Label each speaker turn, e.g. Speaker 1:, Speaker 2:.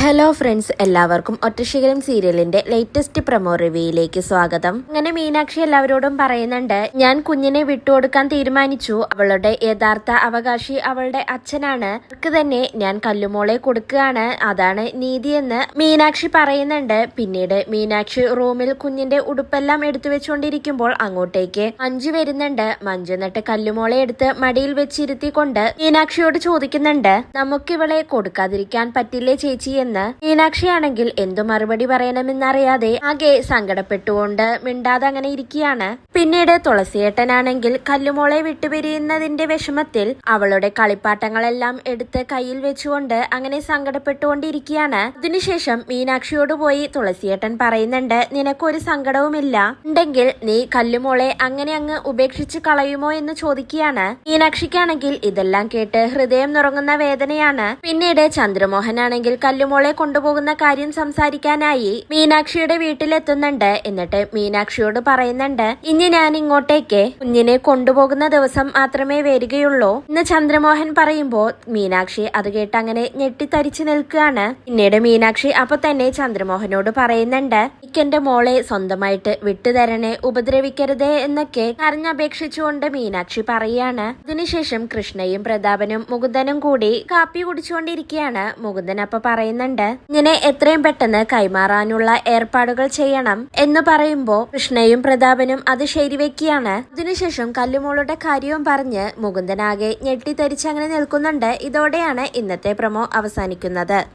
Speaker 1: Hello friends, എല്ലാവർക്കും ഒറ്റശിഖരം സീരിയലിന്റെ latest promo റിവ്യൂയിലേക്ക് സ്വാഗതം. അങ്ങനെ മീനാക്ഷി എല്ലാവരോടും പറയുന്നുണ്ട്, ഞാൻ കുഞ്ഞിനെ വിട്ടുകൊടുക്കാൻ തീരുമാനിച്ചു. അവളുടെ യഥാർത്ഥ അവകാശി അവളുടെ അച്ഛനാണ്. അവർക്ക് തന്നെ ഞാൻ കല്ലുമോളെ കൊടുക്കുകയാണ്. അതാണ് നീതിയെന്ന് മീനാക്ഷി പറയുന്നുണ്ട്. പിന്നീട് മീനാക്ഷി റൂമിൽ കുഞ്ഞിന്റെ ഉടുപ്പെല്ലാം എടുത്തു വെച്ചുകൊണ്ടിരിക്കുമ്പോൾ അങ്ങോട്ടേക്ക് മഞ്ജു വരുന്നുണ്ട്. മഞ്ജു എന്നിട്ട് കല്ലുമോളെ എടുത്ത് മടിയിൽ വെച്ചിരുത്തിക്കൊണ്ട് മീനാക്ഷിയോട് ചോദിക്കുന്നുണ്ട്, നമുക്കിവളെ കൊടുക്കാതിരിക്കാൻ പറ്റില്ലേ ചേച്ചി എന്ന്. മീനാക്ഷിയാണെങ്കിൽ എന്തു മറുപടി പറയണമെന്നറിയാതെ ആകെ സങ്കടപ്പെട്ടുകൊണ്ട് മിണ്ടാതെ അങ്ങനെ ഇരിക്കുകയാണ്. പിന്നീട് തുളസിയേട്ടനാണെങ്കിൽ കല്ലുമോളെ വിട്ടുപിരിയുന്നതിന്റെ വിഷമത്തിൽ അവളുടെ കളിപ്പാട്ടങ്ങളെല്ലാം എടുത്ത് കയ്യിൽ വെച്ചുകൊണ്ട് അങ്ങനെ സങ്കടപ്പെട്ടുകൊണ്ടിരിക്കുകയാണ്. അതിനുശേഷം മീനാക്ഷിയോട് പോയി തുളസിയേട്ടൻ പറയുന്നുണ്ട്, നിനക്കൊരു സങ്കടവുമില്ല ഉണ്ടെങ്കിൽ നീ കല്ലുമോളെ അങ്ങനെ അങ്ങ് ഉപേക്ഷിച്ച് കളയുമോ എന്ന് ചോദിക്കുകയാണ്. മീനാക്ഷിക്കാണെങ്കിൽ ഇതെല്ലാം കേട്ട് ഹൃദയം നുറങ്ങുന്ന വേദനയാണ്. പിന്നീട് ചന്ദ്രമോഹനാണെങ്കിൽ കല്ലുമോളെ കൊണ്ടുപോകുന്ന കാര്യം സംസാരിക്കാനായി മീനാക്ഷിയുടെ വീട്ടിലെത്തുന്നുണ്ട്. എന്നിട്ട് മീനാക്ഷിയോട് പറയുന്നുണ്ട്, ഇനി ഞാൻ ഇങ്ങോട്ടേക്ക് കുഞ്ഞിനെ കൊണ്ടുപോകുന്ന ദിവസം മാത്രമേ വരികയുള്ളൂ എന്ന് ചന്ദ്രമോഹൻ പറയുമ്പോ മീനാക്ഷി അത് കേട്ട് അങ്ങനെ ഞെട്ടിത്തരിച്ചു നിൽക്കുകയാണ്. പിന്നീട് മീനാക്ഷി അപ്പൊ തന്നെ ചന്ദ്രമോഹനോട് പറയുന്നുണ്ട്, എനിക്കെന്റെ മോളെ സ്വന്തമായിട്ട് വിട്ടുതരണേ, ഉപദ്രവിക്കരുതേ എന്നൊക്കെ കരഞ്ഞപേക്ഷിച്ചുകൊണ്ട് മീനാക്ഷി പറയാണ്. അതിനുശേഷം കൃഷ്ണയും പ്രതാപനും മുകുന്ദനും കൂടി കാപ്പി കുടിച്ചുകൊണ്ടിരിക്കുകയാണ്. മുകുന്ദൻ അപ്പൊ പറയുന്നുണ്ട്, ഇങ്ങനെ എത്രയും പെട്ടെന്ന് കൈമാറാനുള്ള ഏർപ്പാടുകൾ ചെയ്യണം എന്ന് പറയുമ്പോ കൃഷ്ണയും പ്രതാപനും അത് ശരിവെക്കുകയാണ്. അതിനുശേഷം കല്ലുമോളുടെ കാര്യവും പറഞ്ഞ് മുകുന്ദനാകെ ഞെട്ടിത്തരിച്ച് അങ്ങനെ നിൽക്കുന്നുണ്ട്. ഇതോടെയാണ് ഇന്നത്തെ പ്രൊമോ അവസാനിക്കുന്നത്.